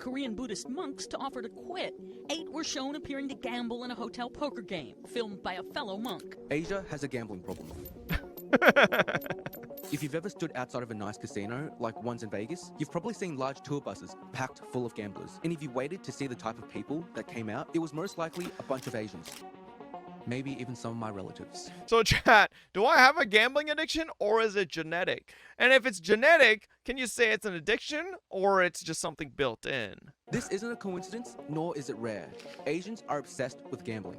Korean Buddhist monks to offer to quit. 8 were shown appearing to gamble in a hotel poker game, filmed by a fellow monk. Asia has a gambling problem. If you've ever stood outside of a nice casino, like ones in Vegas, you've probably seen large tour buses packed full of gamblers. And if you waited to see the type of people that came out, it was most likely a bunch of Asians. Maybe even some of my relatives. So chat, do I have a gambling addiction or is it genetic? And if it's genetic, can you say it's an addiction or it's just something built in? This isn't a coincidence, nor is it rare. Asians are obsessed with gambling.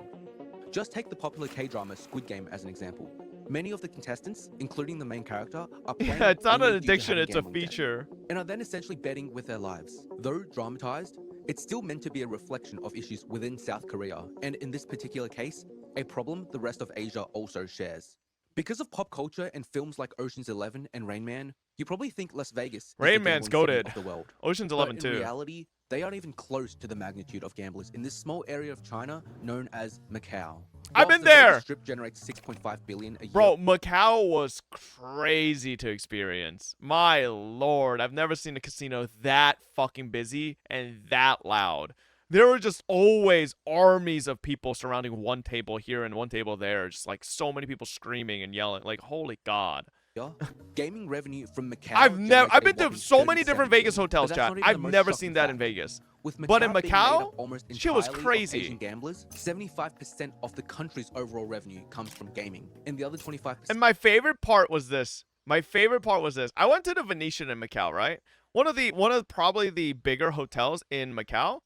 Just take the popular K-drama Squid Game as an example. Many of the contestants, including the main character, are playing Yeah, it's not an only due to addiction, having it's a gambling debt, feature. and are then essentially betting with their lives. Though dramatized, it's still meant to be a reflection of issues within South Korea, and in this particular case, a problem the rest of Asia also shares. Because of pop culture and films like Ocean's 11 and Rain Man, you probably think Las Vegas is the Rain Man's gambling city goated. of the world. Ocean's But 11 in too. reality, they aren't even close to the magnitude of gamblers in this small area of China known as Macau. I've Whilst been the Vegas there! Strip generates 6.5 billion a year. Bro, Macau was crazy to experience. My lord, I've never seen a casino that fucking busy and that loud. There were just always armies of people surrounding one table here and one table there. Just like so many people screaming and yelling. Like, holy God. Gaming revenue from Macau. I've been to whopping so many 37 different Vegas billion. hotels, But that's chat. not even the I've most never shocking seen that in fact. Vegas. With But in Macau being Macau, made up almost shit was entirely of crazy. Asian gamblers, 75% of the country's overall revenue comes from gaming, and the other 25%. And my favorite part was this. I went to the Venetian in Macau, right? One of probably the bigger hotels in Macau.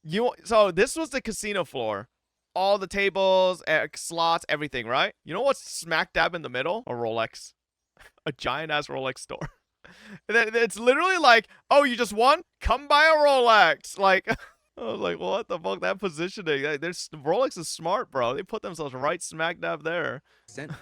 So this was the casino floor. All the tables, slots, everything, right? You know what's smack dab in the middle? A Rolex. A giant ass Rolex store. It's literally like, oh, you just won? Come buy a Rolex. Like, I was like, what the fuck? That positioning. Rolex is smart, bro. They put themselves right smack dab there.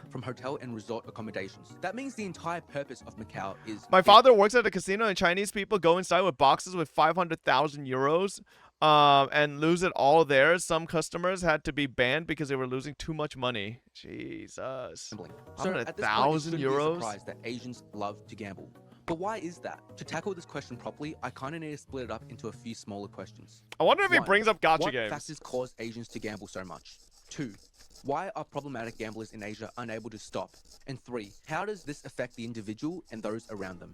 From hotel and resort accommodations. That means the entire purpose of Macau is. My father works at a casino, and Chinese people go inside with boxes with 500,000 euros. And lose it all there. Some customers had to be banned because they were losing too much money. Jesus. So at this point, it shouldn't be a surprise that Asians love to gamble. But why is that? To tackle this question properly, I kind of need to split it up into a few smaller questions. I wonder if he One, brings up gacha what games. factors cause Asians to gamble so much? 2. Why are problematic gamblers in Asia unable to stop? And 3. How does this affect the individual and those around them?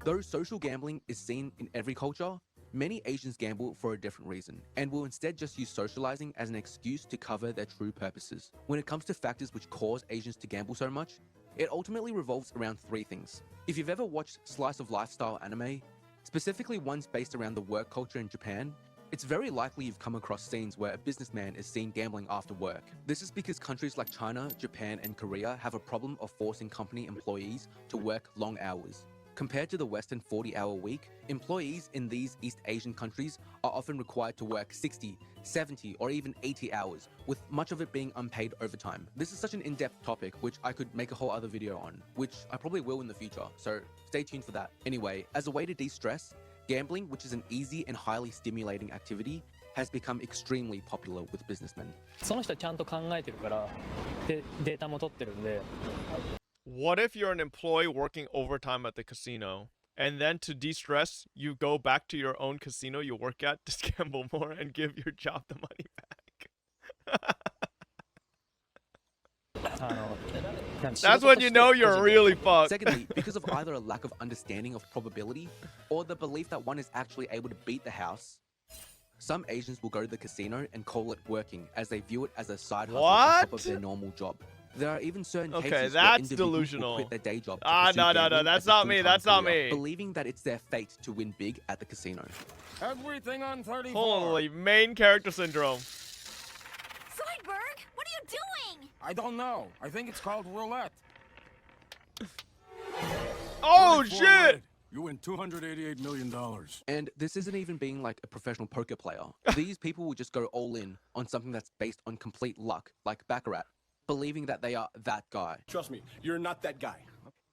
Though social gambling is seen in every culture, many Asians gamble for a different reason, and will instead just use socializing as an excuse to cover their true purposes. When it comes to factors which cause Asians to gamble so much, it ultimately revolves around 3 things. If you've ever watched slice of lifestyle anime, specifically ones based around the work culture in Japan, it's very likely you've come across scenes where a businessman is seen gambling after work. This is because countries like China, Japan, and Korea have a problem of forcing company employees to work long hours. Compared to the Western 40-hour week, employees in these East Asian countries are often required to work 60, 70, or even 80 hours, with much of it being unpaid overtime. This is such an in-depth topic, which I could make a whole other video on, which I probably will in the future, so stay tuned for that. Anyway, as a way to de-stress, gambling, which is an easy and highly stimulating activity, has become extremely popular with businessmen. その人はちゃんと考えてるから、で、データも取ってるんで。 What if you're an employee working overtime at the casino, and then to de-stress, you go back to your own casino you work at to gamble more and give your job the money back? That's when you know you're really fucked. Secondly, because of either a lack of understanding of probability or the belief that one is actually able to beat the house, some Asians will go to the casino and call it working, as they view it as a side hustle on top of their normal job. There are even certain cases where individuals delusional. will quit their day job to No, pursue gambling that's as a not me, full-time that's not career, me. believing that it's their fate to win big at the casino. Everything on 34. Holy, main character syndrome. Zoidberg, what are you doing? I don't know. I think it's called roulette. Oh 34 shit! red. You win $288 million. And this isn't even being like a professional poker player. These people will just go all in on something that's based on complete luck, like Baccarat, believing that they are that guy. Trust me, you're not that guy.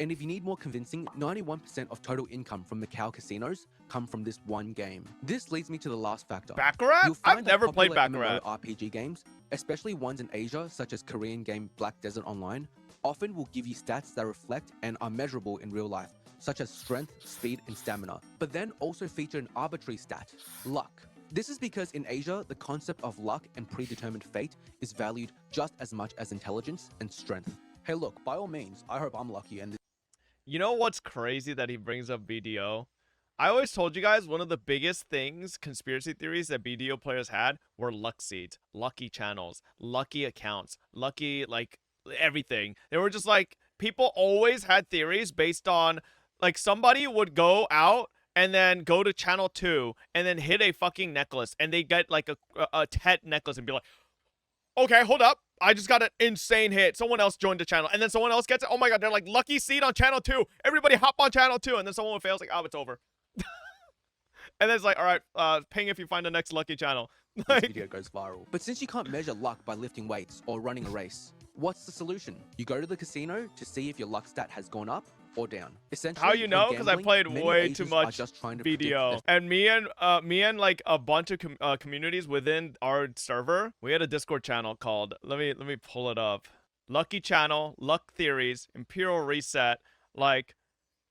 And if you need more convincing, 91% of total income from Macau casinos come from this one game. This leads me to the last factor. Baccarat? You'll find I've that never played popular Baccarat. MMORPG games, especially ones in Asia, such as Korean game Black Desert Online, often will give you stats that reflect and are measurable in real life, such as strength, speed, and stamina, but then also feature an arbitrary stat, luck. This is because in Asia, the concept of luck and predetermined fate is valued just as much as intelligence and strength. Hey look, by all means, I hope I'm lucky and You know what's crazy that he brings up BDO? I always told you guys one of the biggest things, conspiracy theories that BDO players had were luck seeds, lucky channels, lucky accounts, lucky, like, everything. They were just like, people always had theories based on, like, somebody would go out and then go to channel 2 and then hit a fucking necklace and they get like a Tet necklace and be like, okay, hold up. I just got an insane hit. Someone else joined the channel. And then someone else gets it. Oh my god, they're like, lucky seed on channel 2. Everybody hop on channel 2. And then someone fails, like, oh, it's over. And then it's like, all right, ping if you find the next lucky channel. this video goes viral. But since you can't measure luck by lifting weights or running a race, what's the solution? You go to the casino to see if your luck stat has gone up or down. Essentially, How you know? Because I played way too much BDO. BDO. And me and like a bunch of communities within our server, we had a Discord channel called, let me pull it up. Lucky Channel, Luck Theories, Imperial Reset. Like,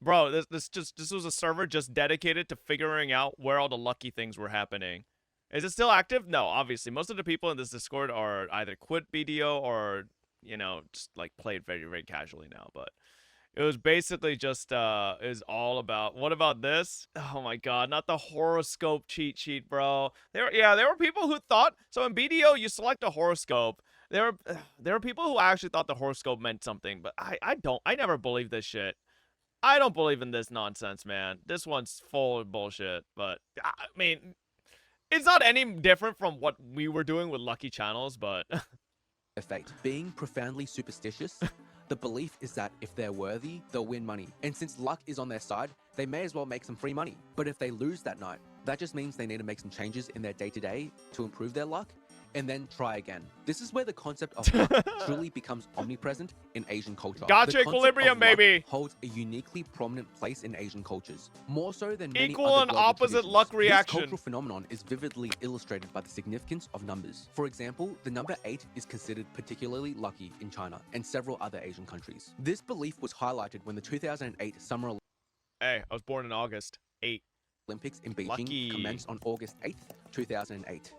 bro, this was a server just dedicated to figuring out where all the lucky things were happening. Is it still active? No, obviously. Most of the people in this Discord are either quit BDO or, you know, just like played very, very casually now. But it was basically just is all about, what about this? Oh my god, not the horoscope cheat sheet, bro. There were people who thought, so in BDO you select a horoscope. There were people who actually thought the horoscope meant something, but I never believed this shit. I don't believe in this nonsense, man. This one's full of bullshit, but I mean, it's not any different from what we were doing with lucky channels, but effect. Being profoundly superstitious, the belief is that if they're worthy, they'll win money. And since luck is on their side, they may as well make some free money. But if they lose that night, that just means they need to make some changes in their day-to-day to improve their luck, and then try again. This is where the concept of luck truly becomes omnipresent in Asian culture. Gotcha, equilibrium, baby! Holds a uniquely prominent place in Asian cultures, more so than many equal other and global opposite traditions. luck reaction. This cultural phenomenon is vividly illustrated by the significance of numbers. For example, the number 8 is considered particularly lucky in China and several other Asian countries. This belief was highlighted when the 2008 Summer Hey, I was born in August 8. Olympics in Beijing Lucky. commenced on August 8th, 2008.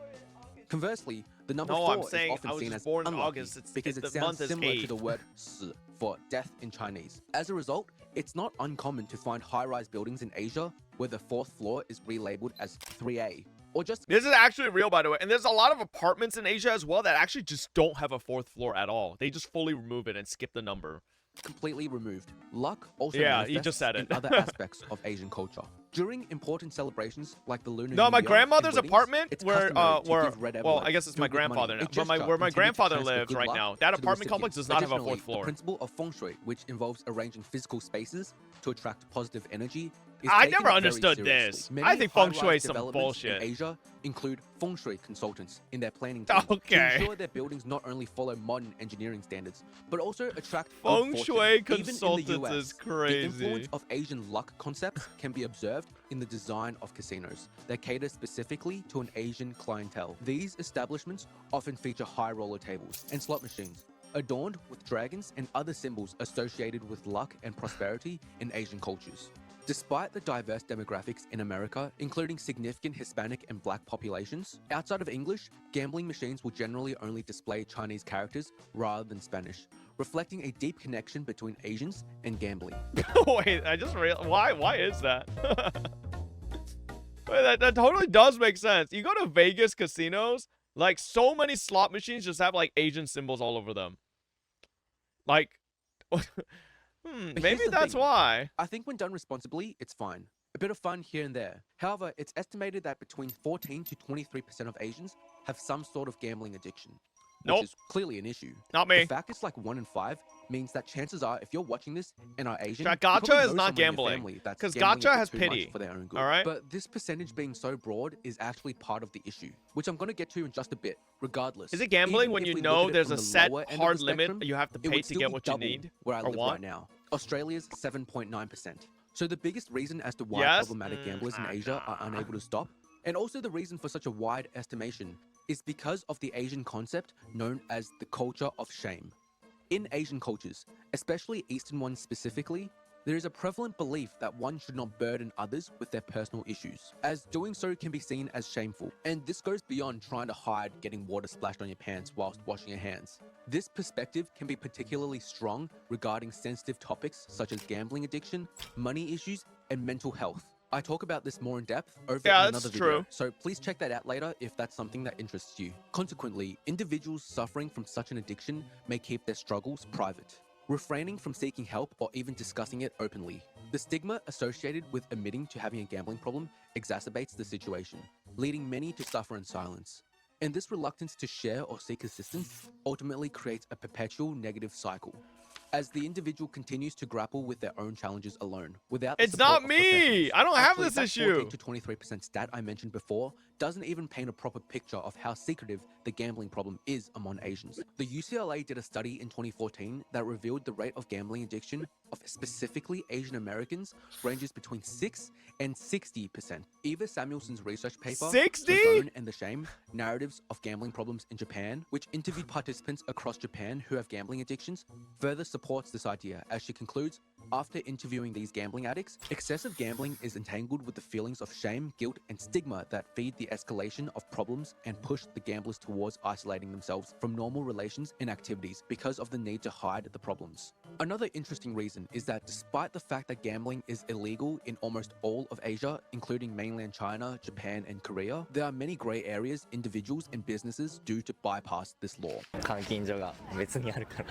Conversely, the number No, 4 I'm saying is often I was seen just as born in unlucky August. because the it sounds month is similar 8. to the word 死 for death in Chinese. As a result, it's not uncommon to find high-rise buildings in Asia where the 4th floor is relabeled as 3A, or just This is actually real, by the way. And there's a lot of apartments in Asia as well that actually just don't have a 4th floor at all. They just fully remove it and skip the number. completely removed. Luck also Yeah, you just manifests said in it. other aspects of Asian culture. During important celebrations like the Lunar No, New my Year grandmother's and weddings, apartment it's where customary to give red well, I envelopes guess it's my filled with money, grandfather now. a But gesture where my intended to grandfather transfer lives good right luck now, that to the apartment complex does not have a Additionally, 4th floor. The principle of feng shui, which involves arranging physical spaces to attract positive energy, is I taken never very understood seriously. this. Many I think feng high-rise shui is some developments bullshit. in Asia include feng shui consultants in their planning team Okay. to ensure their buildings not only follow modern engineering standards, but also attract good Feng fortune. shui Even in the consultants US, is the crazy. influence of Asian luck concepts can be observed in the design of casinos that cater specifically to an Asian clientele. These establishments often feature high roller tables and slot machines, adorned with dragons and other symbols associated with luck and prosperity in Asian cultures. Despite the diverse demographics in America, including significant Hispanic and Black populations, outside of English, gambling machines will generally only display Chinese characters rather than Spanish, reflecting a deep connection between Asians and gambling. Wait, I just realized. Why is that? Wait, that totally does make sense. You go to Vegas casinos, like so many slot machines just have like Asian symbols all over them. Like, But maybe here's the that's thing. why. I think when done responsibly, it's fine. A bit of fun here and there. However, it's estimated that between 14 to 23% of Asians have some sort of gambling addiction, which Nope. is clearly an issue. Not The me. fact it's like 1 in 5 means that chances are, if you're watching this and are Asian, Gacha you probably is know not someone in your gambling, family that's 'cause gambling gacha a bit has too much pity, for their own good. alright? But this percentage being so broad is actually part of the issue, which I'm going to get to in just a bit. Regardless, Is it gambling even when if you we know look at it there's from a the set lower end of the hard limit spectrum, you have to it pay would to still get be what you double need where I or live want? right now. Australia's 7.9%. So the biggest reason as to why Yes? problematic gamblers in Asia are unable to stop, and also the reason for such a wide estimation, is because of the Asian concept known as the culture of shame. In Asian cultures, especially Eastern ones specifically, There is a prevalent belief that one should not burden others with their personal issues, as doing so can be seen as shameful, and this goes beyond trying to hide getting water splashed on your pants whilst washing your hands. This perspective can be particularly strong regarding sensitive topics such as gambling addiction, money issues, and mental health. I talk about this more in depth over in another video, so please check that out later if that's something that interests you. Consequently, individuals suffering from such an addiction may keep their struggles private, refraining from seeking help or even discussing it openly. The stigma associated with admitting to having a gambling problem exacerbates the situation, leading many to suffer in silence. And this reluctance to share or seek assistance ultimately creates a perpetual negative cycle, as the individual continues to grapple with their own challenges alone, without the It's support not of me! I don't have Actually, this that issue! 14 to 23% stat I mentioned before doesn't even paint a proper picture of how secretive the gambling problem is among Asians. The UCLA did a study in 2014 that revealed the rate of gambling addiction of specifically Asian Americans ranges between 6 and 60%. Eva Samuelson's research paper, 60? The Bone and the Shame, Narratives of Gambling Problems in Japan, which interviewed participants across Japan who have gambling addictions, further supports this idea, as she concludes, after interviewing these gambling addicts, excessive gambling is entangled with the feelings of shame, guilt, and stigma that feed the escalation of problems and push the gamblers towards isolating themselves from normal relations and activities because of the need to hide the problems. Another interesting reason is that despite the fact that gambling is illegal in almost all of Asia, including mainland China, Japan, and Korea, there are many grey areas individuals and businesses do to bypass this law. 監禁所が別にあるから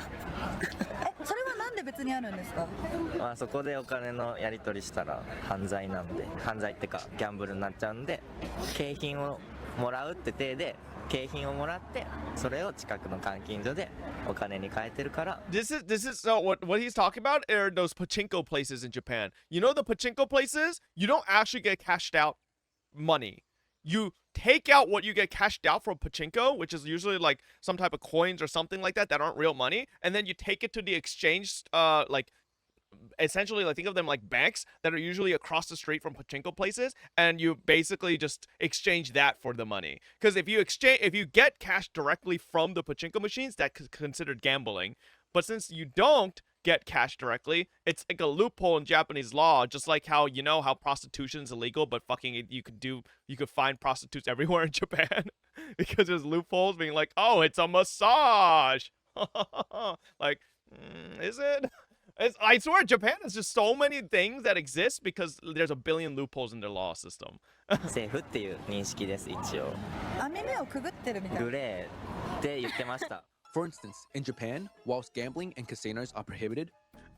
それはなんで別にあるんですか？まあそこでお金のやり取りしたら犯罪なんで、犯罪ってかギャンブルになっちゃうんで、景品をもらうって体で景品をもらってそれを近くの監禁所でお金に換えてるから。This is so what he's talking about are those pachinko places in Japan. You know the pachinko places? You don't actually get cashed out money. You take out what you get cashed out from pachinko, which is usually like some type of coins or something like that aren't real money, and then you take it to the exchange, like essentially, like, think of them like banks that are usually across the street from pachinko places, and you basically just exchange that for the money. Because if you get cash directly from the pachinko machines, that's considered gambling. But since you don't get cash directly, it's like a loophole in Japanese law, just like how, you know, how prostitution is illegal, but fucking you could find prostitutes everywhere in Japan because there's loopholes being like, oh, it's a massage. Like, is it? I swear, Japan has just so many things that exist because there's a billion loopholes in their law system. セーフっていう認識です一応。網目をくぐってるみたいな。グレーって言ってました。For instance, in Japan, whilst gambling and casinos are prohibited,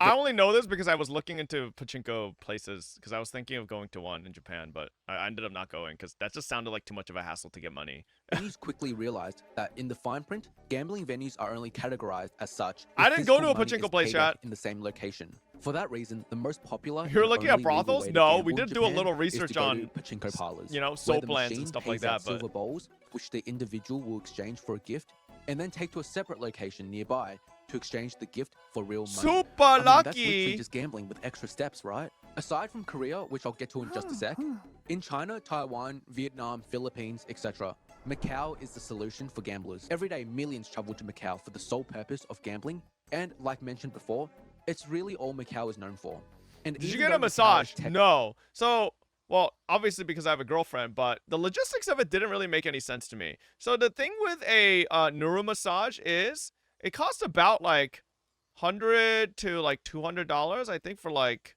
I only know this because I was looking into pachinko places because I was thinking of going to one in Japan, but I ended up not going because that just sounded like too much of a hassle to get money. venues quickly realized that in the fine print, gambling venues are only categorized as such. I didn't go to a physical money pachinko is place paid yet. out in the same location. For that reason, the most popular. You're and looking at only legal brothels? way to No, gamble we in did do a Japan little is research to go on, to pachinko parlors, you know, where soul the plants and machine stuff pays like out that, but silver bowls, which the individual will exchange for a gift, and then take to a separate location nearby to exchange the gift for real money. super I mean, that's lucky. literally just gambling with extra steps, right? Aside from Korea, which I'll get to in just a sec, in China, Taiwan, Vietnam, Philippines, etc., Macau is the solution for gamblers. Every day, millions travel to Macau for the sole purpose of gambling, and like mentioned before, it's really all Macau is known for. And Did you even get though a Macau massage? is tech- No. So, well, obviously because I have a girlfriend, but the logistics of it didn't really make any sense to me. So the thing with a neuro massage is it costs about like $100 to like $200, I think, for like,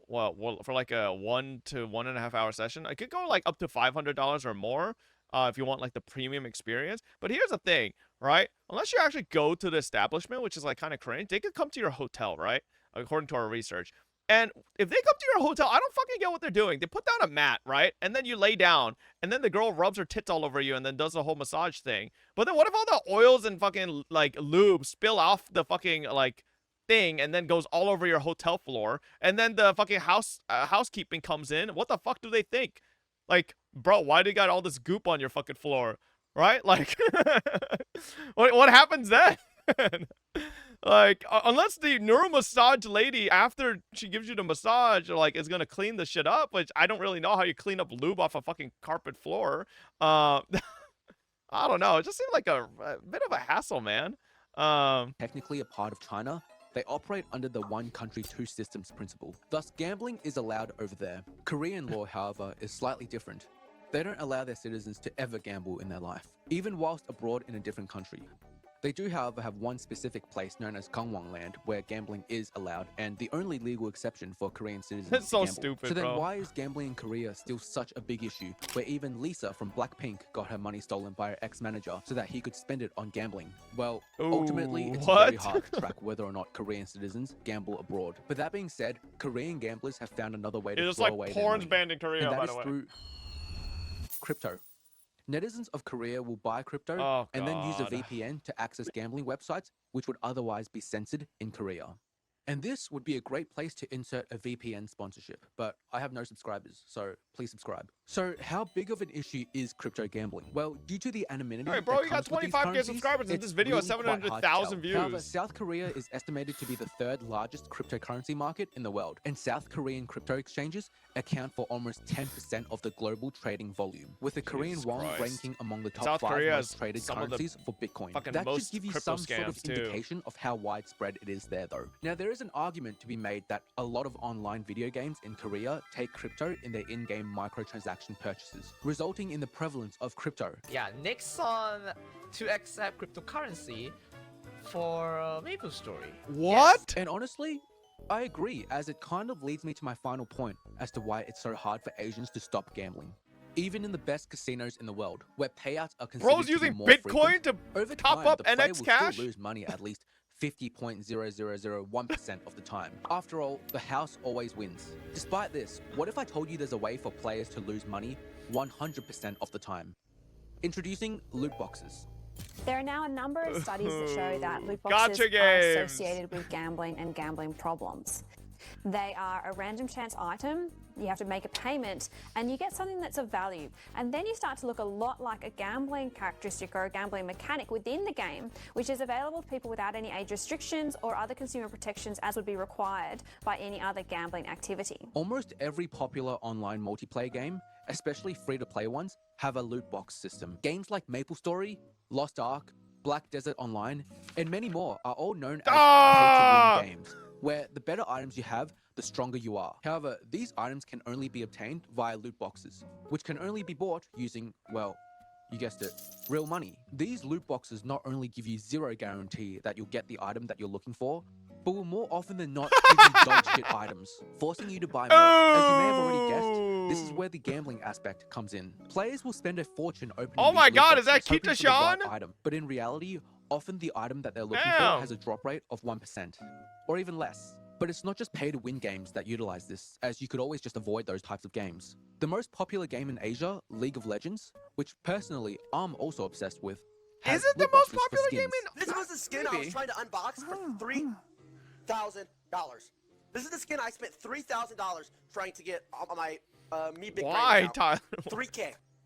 well, for like a 1 to 1.5 hour session. I could go like up to $500 or more if you want like the premium experience. But here's the thing, right? Unless you actually go to the establishment, which is like kind of cringe, they could come to your hotel, right? According to our research. And if they come to your hotel, I don't fucking get what they're doing. They put down a mat, right? And then you lay down, and then the girl rubs her tits all over you and then does the whole massage thing. But then what if all the oils and fucking like lube spill off the fucking like thing and then goes all over your hotel floor, and then the fucking housekeeping comes in? What the fuck do they think? Like, bro, why do you got all this goop on your fucking floor? Right? Like, what happens then? Like, unless the neuromassage lady, after she gives you the massage, like, is gonna clean the shit up, which I don't really know how you clean up lube off a fucking carpet floor. I don't know. It just seemed like a bit of a hassle, man. technically a part of China, They operate under the one country, two systems principle. Thus, gambling is allowed over there. Korean law, however, is slightly different. They don't allow their citizens to ever gamble in their life, even whilst abroad in a different country. They do, however, have one specific place known as Gangwon Land where gambling is allowed and the only legal exception for Korean citizens That's to so gamble. stupid, So then bro. why is gambling in Korea still such a big issue where even Lisa from Blackpink got her money stolen by her ex-manager so that he could spend it on gambling? Well, ultimately, it's very what? hard to track whether or not Korean citizens gamble abroad. But that being said, Korean gamblers have found another way to It's throw like away their porn's money. banned in Korea, And that by is the way. through crypto. Netizens of Korea will buy crypto Oh, and then use a God. VPN to access gambling websites which would otherwise be censored in Korea. And this would be a great place to insert a VPN sponsorship, but I have no subscribers, so please subscribe. So how big of an issue is crypto gambling? Well, due to the anonymity Alright, bro, that you got comes with these 25K currencies, subscribers and it's this video has really quite hard to 700,000 tell. However, views. South Korea is estimated to be the third largest cryptocurrency market in the world, and South Korean crypto exchanges account for almost 10% of the global trading volume, with the Korean Jesus won Christ. ranking among the top South 5 Korea most has traded some of the currencies for Bitcoin. fucking That should most give you crypto some sort of scams, too. indication of how widespread it is there, though. Now, there is an argument to be made that a lot of online video games in Korea take crypto in their in-game microtransaction purchases, resulting in the prevalence of crypto. Yeah, Nixon to accept cryptocurrency for Maple Story. What? And honestly, I agree, as it kind of leads me to my final point as to why it's so hard for Asians to stop gambling. Even in the best casinos in the world, where payouts are considered Bro's to be using more Bitcoin frequent, to over top time, up the player NX will cash? still lose money at least 50.0001% of the time. After all, the house always wins. Despite this, what if I told you there's a way for players to lose money 100% of the time? Introducing loot boxes. There are now a number of studies that show that loot Gotcha boxes are games. associated with gambling and gambling problems. They are a random chance item, you have to make a payment, and you get something that's of value. And then you start to look a lot like a gambling characteristic or a gambling mechanic within the game, which is available to people without any age restrictions or other consumer protections as would be required by any other gambling activity. Almost every popular online multiplayer game, especially free-to-play ones, have a loot box system. Games like MapleStory, Lost Ark, Black Desert Online, and many more are all known as pay-to-win games, where the better items you have, the stronger you are. However, these items can only be obtained via loot boxes, which can only be bought using, well, you guessed it, real money. These loot boxes not only give you zero guarantee that you'll get the item that you're looking for, but will more often than not give you dog shit items, forcing you to buy more. As you may have already guessed, this is where the gambling aspect comes in. Players will spend a fortune opening Oh these my loot God, is that boxes, hoping for the right Kita-chan? item, but in reality, often the item that they're looking Damn. for has a drop rate of 1%, or even less. But it's not just pay-to-win games that utilize this, as you could always just avoid those types of games. The most popular game in Asia, League of Legends, which personally I'm also obsessed with, has Is it the loot most boxes for popular game skins. in? This was the skin I was Maybe. trying to unbox for $3,000. This is the skin I spent $3,000 trying to get on my Me Big Brain Why, account. Tyler? 3K,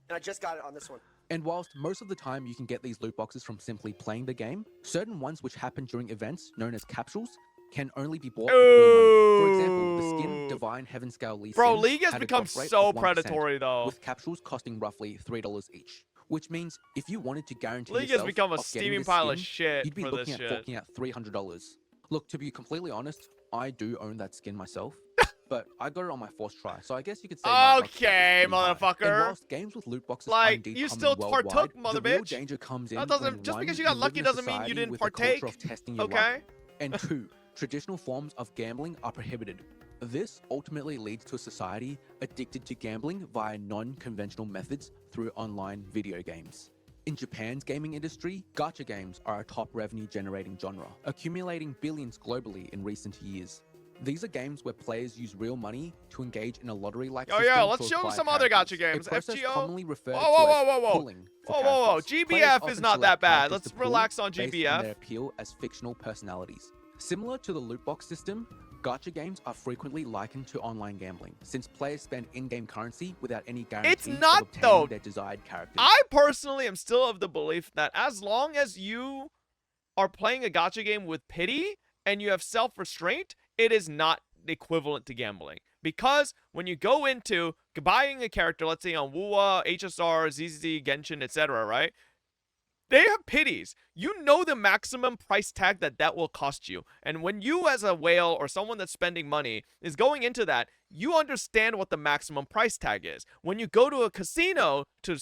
and I just got it on this one. And whilst most of the time you can get these loot boxes from simply playing the game, certain ones which happen during events known as capsules can only be bought with real money. For example, the skin Ooh. Divine Heaven Scale Lee Bro, skins League has had a become drop rate so of 1%, predatory, though. with capsules costing roughly $3 each. Which means if you wanted to guarantee League has yourself become a of getting steaming this pile of skin, shit you'd be for this looking at shit. forking out $300. Look, to be completely honest, I do own that skin myself, but I got it on my first try, so I guess you could say my luck stat Okay, is pretty high. And motherfucker. whilst games with loot boxes are Like, indeed you common still worldwide, partook, mother the real bitch. danger comes in That doesn't- when just one, because you got live lucky in a doesn't mean you society didn't with a partake, culture of testing your luck, Okay? and two, traditional forms of gambling are prohibited. This ultimately leads to a society addicted to gambling via non-conventional methods through online video games. In Japan's gaming industry, gacha games are a top revenue-generating genre, accumulating billions globally in recent years. These are games where players use real money to engage in a lottery-like Yo, system yo, to let's show acquire some other characters, gacha games. a process FGO? commonly referred Whoa, to whoa, as whoa, whoa, whoa. pulling for Whoa, whoa, whoa. characters. Players GBF is often not that select bad. characters Let's to pull relax on based on GBF. their appeal as fictional personalities. Similar to the loot box system, gacha games are frequently likened to online gambling, since players spend in-game currency without any guarantee not, of obtaining though. their desired characters. I personally am still of the belief that as long as you are playing a gacha game with pity and you have self-restraint, it is not equivalent to gambling. Because when you go into buying a character, let's say on WoA, HSR, ZZZ, Genshin, etc., right? They have pities. You know the maximum price tag that will cost you. And when you as a whale or someone that's spending money is going into that, you understand what the maximum price tag is. When you go to a casino to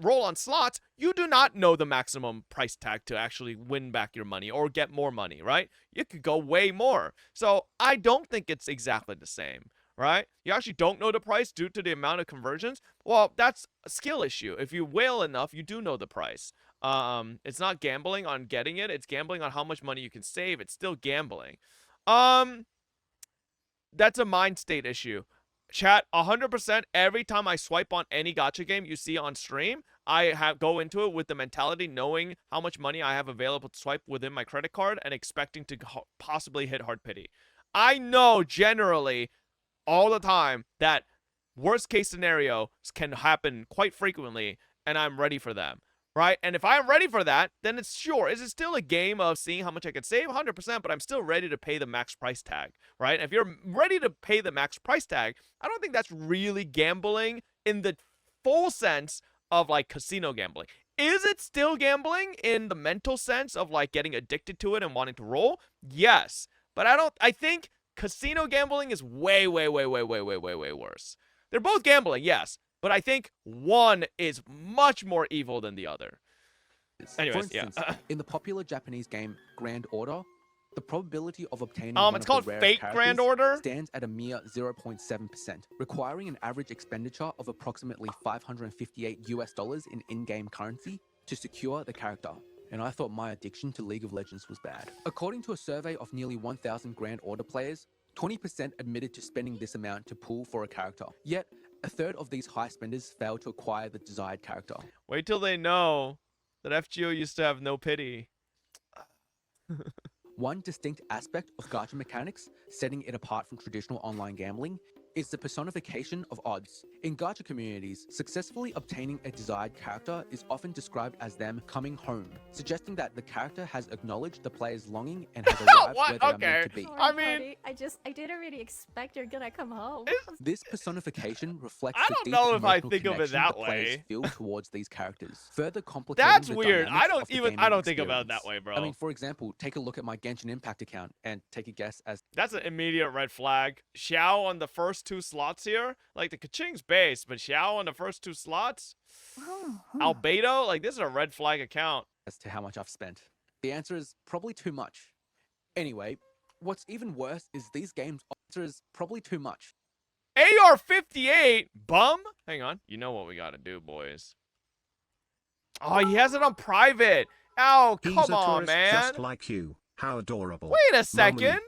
roll on slots, you do not know the maximum price tag to actually win back your money or get more money, right? You could go way more. So I don't think it's exactly the same, right? You actually don't know the price due to the amount of conversions. Well, that's a skill issue. If you whale enough, you do know the price. It's not gambling on getting it. It's gambling on how much money you can save. It's still gambling. That's a mind state issue. Chat, 100% every time I swipe on any gacha game you see on stream, I go into it with the mentality knowing how much money I have available to swipe within my credit card and expecting to possibly hit hard pity. I know generally all the time that worst case scenarios can happen quite frequently, and I'm ready for them. Right? And if I'm ready for that, then it's sure. Is it still a game of seeing how much I can save? 100%, but I'm still ready to pay the max price tag, right? If you're ready to pay the max price tag, I don't think that's really gambling in the full sense of like casino gambling. Is it still gambling in the mental sense of like getting addicted to it and wanting to roll? Yes. But I think casino gambling is way worse. They're both gambling, yes. But I think one is much more evil than the other. Anyways, for instance, in the popular Japanese game Grand Order, the probability of obtaining it's called Fate Grand Order stands at a mere 0.7%, requiring an average expenditure of approximately $558 in in-game currency to secure the character. And I thought my addiction to League of Legends was bad. According to a survey of nearly 1,000 Grand Order players, 20% admitted to spending this amount to pull for a character. Yet, a third of these high spenders failed to acquire the desired character. Wait till they know that FGO used to have no pity. One distinct aspect of gacha mechanics, setting it apart from traditional online gambling, is the personification of odds. In gacha communities, successfully obtaining a desired character is often described as them coming home, suggesting that the character has acknowledged the player's longing and has arrived where they are meant to be. I mean, I didn't really expect you're gonna come home. This personification reflects I the don't deep know if I emotional think of it connection that the players way. feel towards these characters, further complicating That's the weird. dynamics of the I don't gaming think about it that experience. way, bro. I mean, for example, take a look at my Genshin Impact account and take a guess as That's an immediate red flag. Xiao on the first two slots here. Like, the Kaching's base, but Xiao on the first two slots? Albedo? Like, this is a red flag account. to how much I've spent. The answer is probably too much. Anyway, what's even worse is these games' answer is probably too much. AR-58? Bum? Hang on. You know what we gotta do, boys. Oh, he has it on private. Oh, come He's a on, tourist man. just like you. How adorable. Wait a second.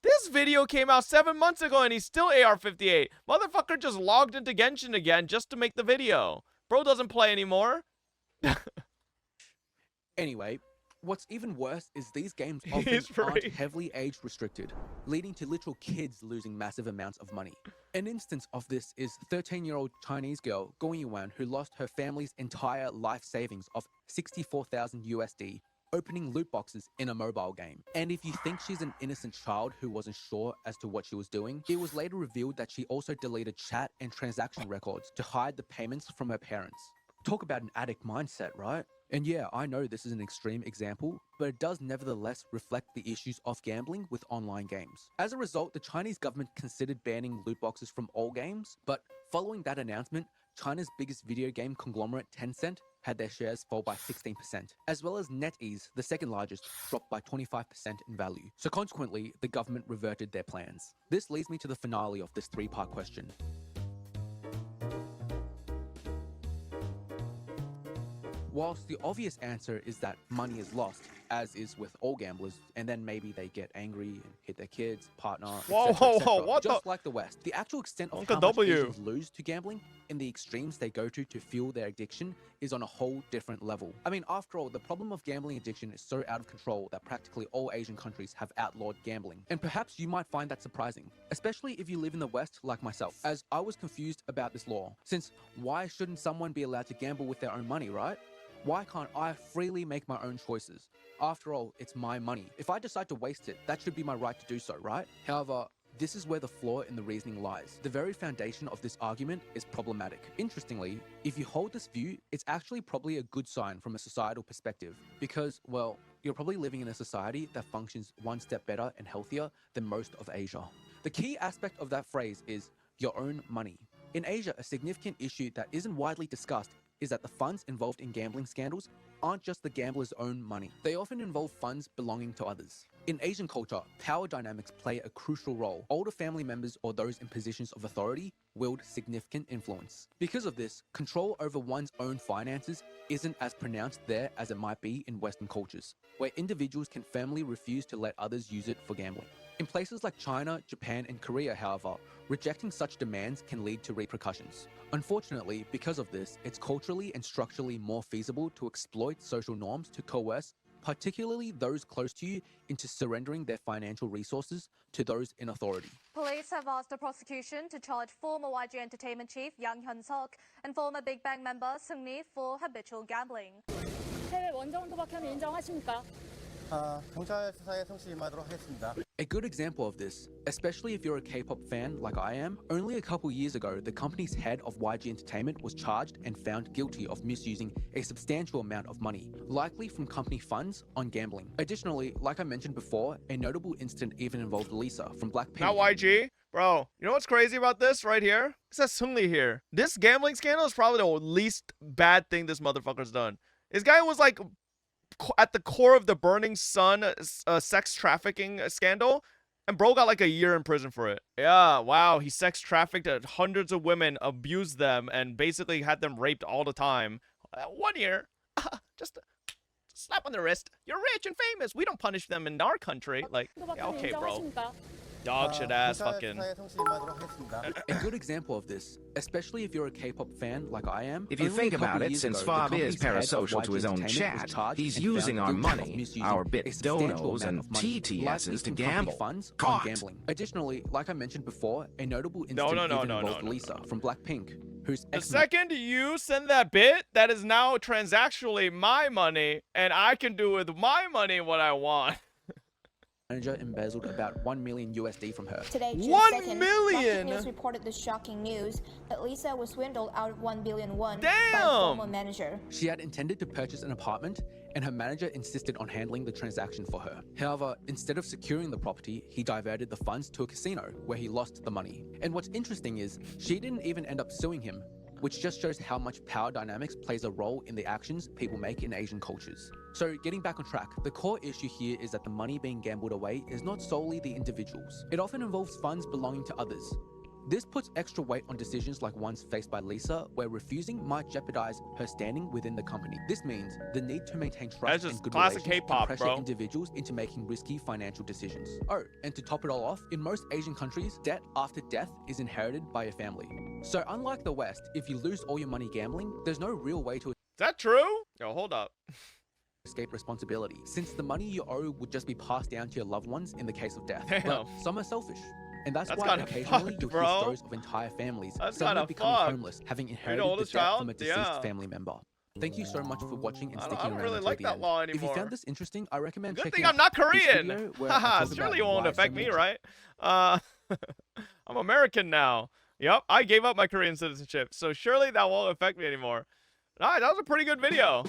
This video came out 7 months ago and he's still AR-58. Motherfucker just logged into Genshin again just to make the video. Bro doesn't play anymore. Anyway, what's even worse is these games often aren't heavily age restricted, leading to literal kids losing massive amounts of money. An instance of this is 13-year-old Chinese girl Gong Yuan, who lost her family's entire life savings of 64,000 USD opening loot boxes in a mobile game. And if you think she's an innocent child who wasn't sure as to what she was doing, it was later revealed that she also deleted chat and transaction records to hide the payments from her parents. Talk about an addict mindset, right? And yeah, I know this is an extreme example, but it does nevertheless reflect the issues of gambling with online games. As a result, the Chinese government considered banning loot boxes from all games, but following that announcement, China's biggest video game conglomerate Tencent had their shares fall by 16%, as well as NetEase, the second largest, dropped by 25% in value. So consequently, the government reverted their plans. This leads me to the finale of this three-part question. Whilst the obvious answer is that money is lost, as is with all gamblers, and then maybe they get angry and hit their kids, partner, etc. What just like the West. The actual extent of Uncle how much W. Asians lose to gambling and the extremes they go to fuel their addiction is on a whole different level. I mean, after all, the problem of gambling addiction is so out of control that practically all Asian countries have outlawed gambling. And perhaps you might find that surprising, especially if you live in the West like myself, as I was confused about this law. Since why shouldn't someone be allowed to gamble with their own money, right? Why can't I freely make my own choices? After all, it's my money. If I decide to waste it, that should be my right to do so, right? However, this is where the flaw in the reasoning lies. The very foundation of this argument is problematic. Interestingly, if you hold this view, it's actually probably a good sign from a societal perspective because, well, you're probably living in a society that functions one step better and healthier than most of Asia. The key aspect of that phrase is your own money. In Asia, a significant issue that isn't widely discussed is that the funds involved in gambling scandals aren't just the gambler's own money. They often involve funds belonging to others. In Asian culture, power dynamics play a crucial role. Older family members or those in positions of authority wield significant influence. Because of this, control over one's own finances isn't as pronounced there as it might be in Western cultures, where individuals can firmly refuse to let others use it for gambling. In places like China, Japan, and Korea, however, rejecting such demands can lead to repercussions. Unfortunately, because of this, it's culturally and structurally more feasible to exploit social norms to coerce, particularly those close to you, into surrendering their financial resources to those in authority. Police have asked the prosecution to charge former YG Entertainment chief Yang Hyun-seok and former Big Bang member Seung-mi for habitual gambling. 해외 원정 도박 혐의 인정하십니까? 경찰 수사에 성실히 임하도록 하겠습니다. A good example of this, especially if you're a K-pop fan like I am, only a couple years ago, the company's head of YG Entertainment was charged and found guilty of misusing a substantial amount of money, likely from company funds, on gambling. Additionally, like I mentioned before, a notable incident even involved Lisa from Blackpink. Not YG. Bro, you know what's crazy about this right here? It says Seung-mi here. This gambling scandal is probably the least bad thing this motherfucker's done. This guy was like at the core of the Burning Sun sex trafficking scandal, and bro got like a year in prison for it. Yeah, wow, he sex trafficked hundreds of women, abused them, and basically had them raped all the time. 1 year. Just a slap on the wrist. You're rich and famous. We don't punish them in our country. Like, yeah, okay, bro. Dog shit ass fucking. A good example of this, especially if you're a K-pop fan like I am. If you think about it, since Fob is parasocial to his own chat, he's using our money, our bit donos and TTSs to gamble. Caught. Additionally, like I mentioned before, a notable incident involved Lisa from Blackpink, whose the second you send that bit, that is now transactionally my money, and I can do with my money what I want. Manager embezzled about $1 million USD from her. Today, June 1 2nd, million! News reported the shocking news that Lisa was swindled out of 1 billion won by a Damn! former manager. She had intended to purchase an apartment, and her manager insisted on handling the transaction for her. However, instead of securing the property, he diverted the funds to a casino, where he lost the money. And what's interesting is, she didn't even end up suing him, which just shows how much power dynamics plays a role in the actions people make in Asian cultures. So getting back on track, the core issue here is that the money being gambled away is not solely the individuals. It often involves funds belonging to others. This puts extra weight on decisions like ones faced by Lisa, where refusing might jeopardize her standing within the company. This means the need to maintain trust and good relations can pressure individuals into making risky financial decisions. Oh, and to top it all off, in most Asian countries, debt after death is inherited by a family. So unlike the West, if you lose all your money gambling, there's no real way to... Is that true? Yo, hold up. ...escape responsibility, since the money you owe would just be passed down to your loved ones in the case of death. Damn. But some are selfish. And that's why occasionally fucked, you'll bro. hear stories of entire families suddenly becoming homeless, having inherited the debt from a deceased family member. Thank you so much for watching and sticking around really until like the that end. law If you anymore. found this interesting, I recommend Good checking thing I'm not out this Korean. video where I Haha, talk surely it about won't why affect some me, right? I'm American now. Yep, I gave up my Korean citizenship, so surely that won't affect me anymore. Alright, that was a pretty good video.